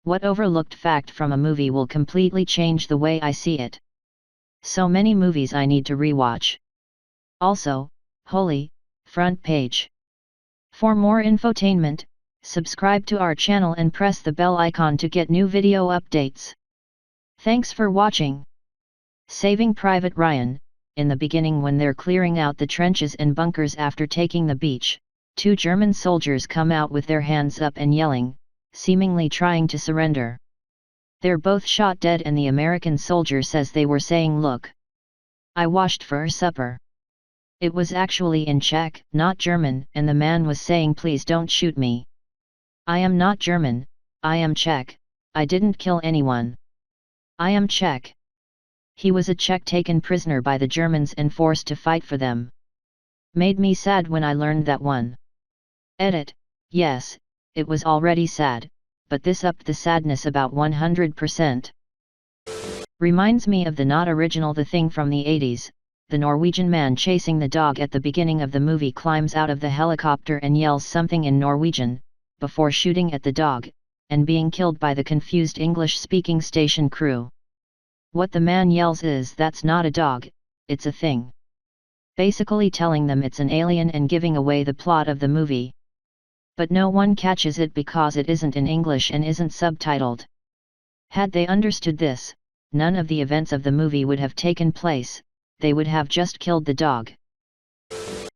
What overlooked fact from a movie will completely change the way I see it? So many movies I need to rewatch. Also, holy, front page. For more infotainment, subscribe to our channel and press the bell icon to get new video updates. Thanks for watching. Saving Private Ryan. In the beginning, when they're clearing out the trenches and bunkers after taking the beach, 2 German soldiers come out with their hands up and yelling, seemingly trying to surrender. They're both shot dead and the American soldier says they were saying, "Look, I washed for supper." It was actually in Czech, not German, and the man was saying, "Please don't shoot me. I am not German, I am Czech, I didn't kill anyone. I am Czech." He was a Czech taken prisoner by the Germans and forced to fight for them. Made me sad when I learned that one. Edit. Yes, it was already sad, but this upped the sadness about 100%. Reminds me of the not original The Thing from the 80s. The Norwegian man chasing the dog at the beginning of the movie climbs out of the helicopter and yells something in Norwegian, before shooting at the dog, and being killed by the confused English-speaking station crew. What the man yells is, "That's not a dog, it's a thing." Basically telling them it's an alien and giving away the plot of the movie. But no one catches it because it isn't in English and isn't subtitled. Had they understood this, none of the events of the movie would have taken place, they would have just killed the dog.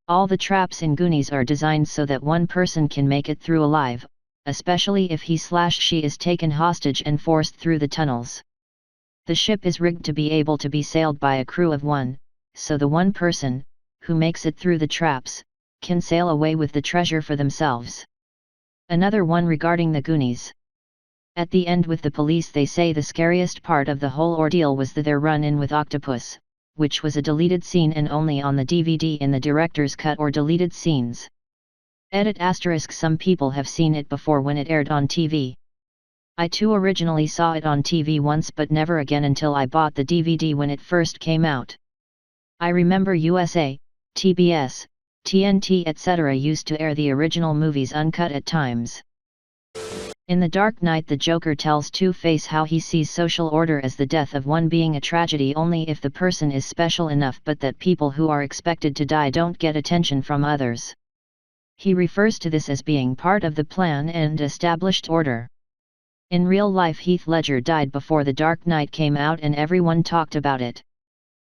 All the traps in Goonies are designed so that one person can make it through alive, especially if he/she is taken hostage and forced through the tunnels. The ship is rigged to be able to be sailed by a crew of 1, so the one person, who makes it through the traps, can sail away with the treasure for themselves. Another one regarding the Goonies. At the end with the police, they say the scariest part of the whole ordeal was their run-in with Octopus, which was a deleted scene and only on the DVD in the director's cut or deleted scenes. Edit *. Some people have seen it before when it aired on TV. I too originally saw it on TV once but never again until I bought the DVD when it first came out. I remember USA, TBS, TNT etc. used to air the original movies uncut at times. In The Dark Knight, the Joker tells Two-Face how he sees social order as the death of one being a tragedy only if the person is special enough, but that people who are expected to die don't get attention from others. He refers to this as being part of the plan and established order. In real life, Heath Ledger died before The Dark Knight came out and everyone talked about it.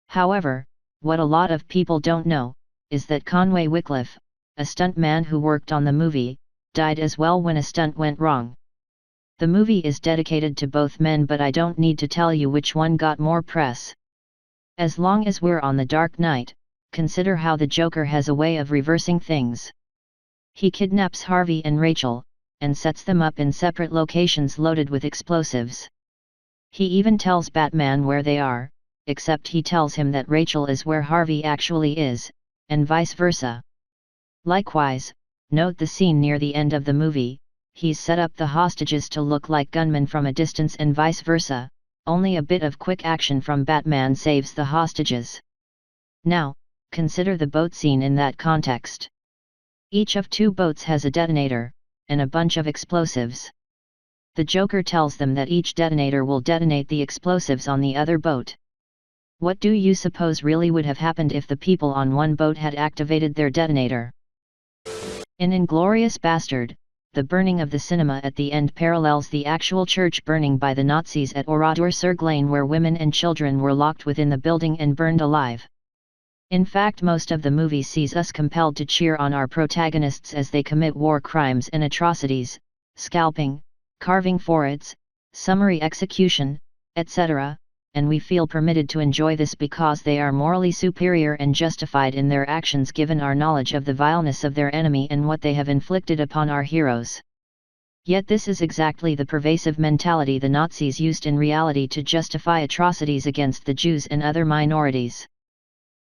However, what a lot of people don't know, is that Conway Wycliffe, a stuntman who worked on the movie, died as well when a stunt went wrong. The movie is dedicated to both men, but I don't need to tell you which one got more press. As long as we're on The Dark Knight, consider how the Joker has a way of reversing things. He kidnaps Harvey and Rachel, and sets them up in separate locations loaded with explosives. He even tells Batman where they are, except he tells him that Rachel is where Harvey actually is, and vice versa. Likewise, note the scene near the end of the movie, he's set up the hostages to look like gunmen from a distance and vice versa, only a bit of quick action from Batman saves the hostages. Now, consider the boat scene in that context. Each of 2 boats has a detonator, and a bunch of explosives. The Joker tells them that each detonator will detonate the explosives on the other boat. What do you suppose really would have happened if the people on one boat had activated their detonator? In *Inglourious Bastard*, the burning of the cinema at the end parallels the actual church burning by the Nazis at Oradour-sur-Glane, where women and children were locked within the building and burned alive. In fact, most of the movie sees us compelled to cheer on our protagonists as they commit war crimes and atrocities, scalping, carving foreheads, summary execution, etc., and we feel permitted to enjoy this because they are morally superior and justified in their actions given our knowledge of the vileness of their enemy and what they have inflicted upon our heroes. Yet this is exactly the pervasive mentality the Nazis used in reality to justify atrocities against the Jews and other minorities.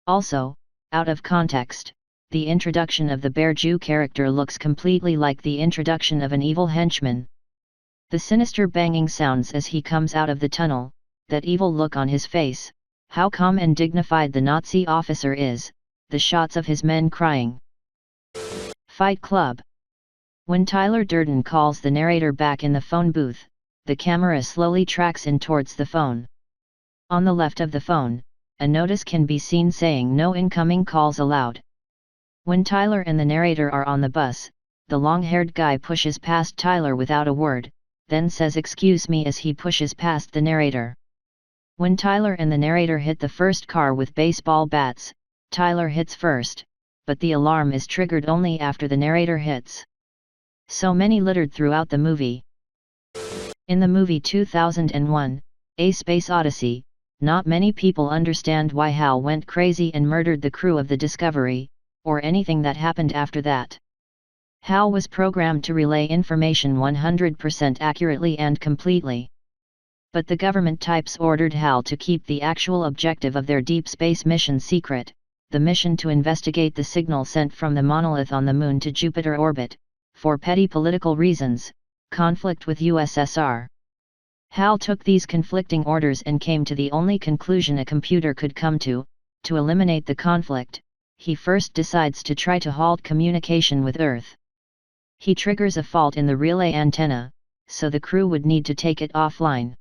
Also, out of context, the introduction of the Bear Jew character looks completely like the introduction of an evil henchman. The sinister banging sounds as he comes out of the tunnel, that evil look on his face, how calm and dignified the Nazi officer is, the shots of his men crying. Fight Club. When Tyler Durden calls the narrator back in the phone booth, the camera slowly tracks in towards the phone. On the left of the phone, a notice can be seen saying "No incoming calls allowed." When Tyler and the narrator are on the bus, the long-haired guy pushes past Tyler without a word, then says "Excuse me" as he pushes past the narrator. When Tyler and the narrator hit the first car with baseball bats, Tyler hits first, but the alarm is triggered only after the narrator hits. So many littered throughout the movie. In the movie 2001, A Space Odyssey, not many people understand why Hal went crazy and murdered the crew of the Discovery, or anything that happened after that. Hal was programmed to relay information 100% accurately and completely. But the government types ordered Hal to keep the actual objective of their deep space mission secret, the mission to investigate the signal sent from the monolith on the Moon to Jupiter orbit, for petty political reasons, conflict with USSR. Hal took these conflicting orders and came to the only conclusion a computer could come to eliminate the conflict. He first decides to try to halt communication with Earth. He triggers a fault in the relay antenna, so the crew would need to take it offline.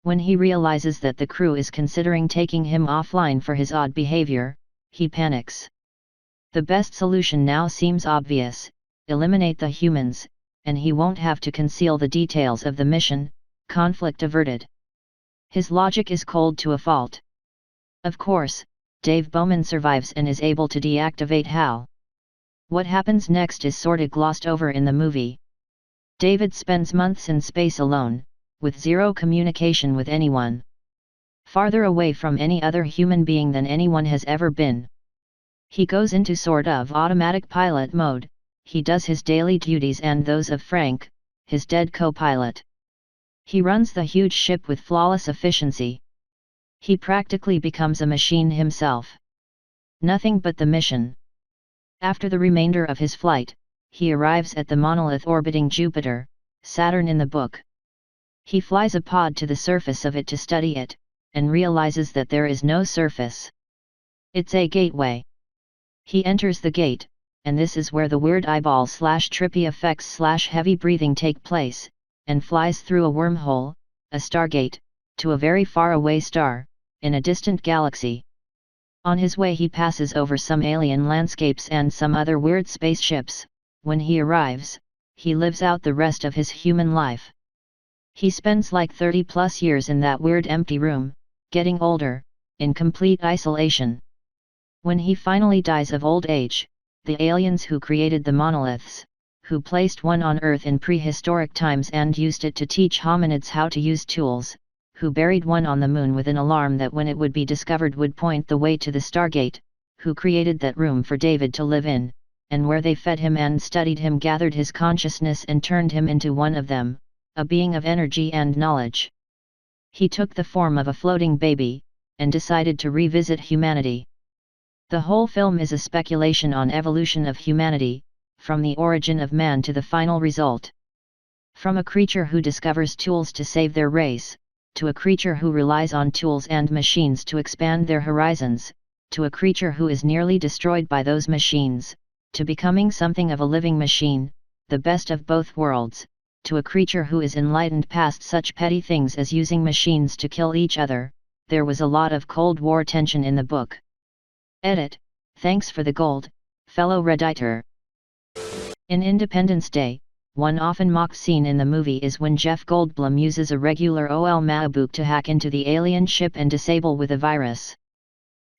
When he realizes that the crew is considering taking him offline for his odd behavior, he panics. The best solution now seems obvious: eliminate the humans, and he won't have to conceal the details of the mission. Conflict averted. His logic is cold to a fault. Of course, Dave Bowman survives and is able to deactivate Hal. What happens next is sorta glossed over in the movie. David spends months in space alone, with zero communication with anyone. Farther away from any other human being than anyone has ever been. He goes into sort of automatic pilot mode. He does his daily duties and those of Frank, his dead co-pilot. He runs the huge ship with flawless efficiency. He practically becomes a machine himself. Nothing but the mission. After the remainder of his flight, he arrives at the monolith orbiting Jupiter, Saturn in the book. He flies a pod to the surface of it to study it, and realizes that there is no surface. It's a gateway. He enters the gate, and this is where the weird eyeball/trippy effects/heavy breathing take place, and flies through a wormhole, a stargate, to a very far away star, in a distant galaxy. On his way he passes over some alien landscapes and some other weird spaceships. When he arrives, he lives out the rest of his human life. He spends like 30+ years in that weird empty room, getting older, in complete isolation. When he finally dies of old age, the aliens who created the monoliths, who placed one on Earth in prehistoric times and used it to teach hominids how to use tools, who buried one on the Moon with an alarm that when it would be discovered would point the way to the Stargate, who created that room for David to live in, and where they fed him and studied him, gathered his consciousness and turned him into one of them, a being of energy and knowledge. He took the form of a floating baby, and decided to revisit humanity. The whole film is a speculation on evolution of humanity, from the origin of man to the final result. From a creature who discovers tools to save their race, to a creature who relies on tools and machines to expand their horizons, to a creature who is nearly destroyed by those machines, to becoming something of a living machine, the best of both worlds, to a creature who is enlightened past such petty things as using machines to kill each other. There was a lot of Cold War tension in the book. Edit. Thanks for the gold, fellow Redditor. In Independence Day, one often mocked scene in the movie is when Jeff Goldblum uses a regular OL Maabuk to hack into the alien ship and disable with a virus.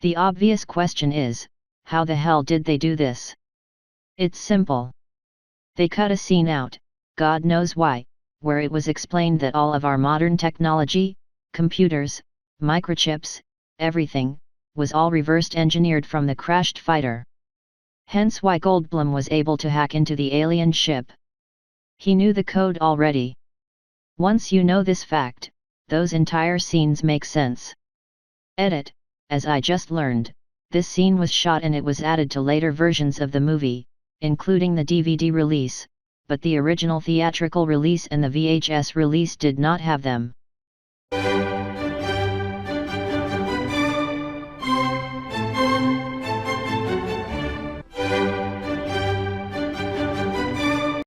The obvious question is, how the hell did they do this? It's simple. They cut a scene out, God knows why, where it was explained that all of our modern technology, computers, microchips, everything, was all reversed engineered from the crashed fighter. Hence why Goldblum was able to hack into the alien ship. He knew the code already. Once you know this fact, those entire scenes make sense. Edit. As I just learned, this scene was shot and it was added to later versions of the movie, including the DVD release, but the original theatrical release and the VHS release did not have them.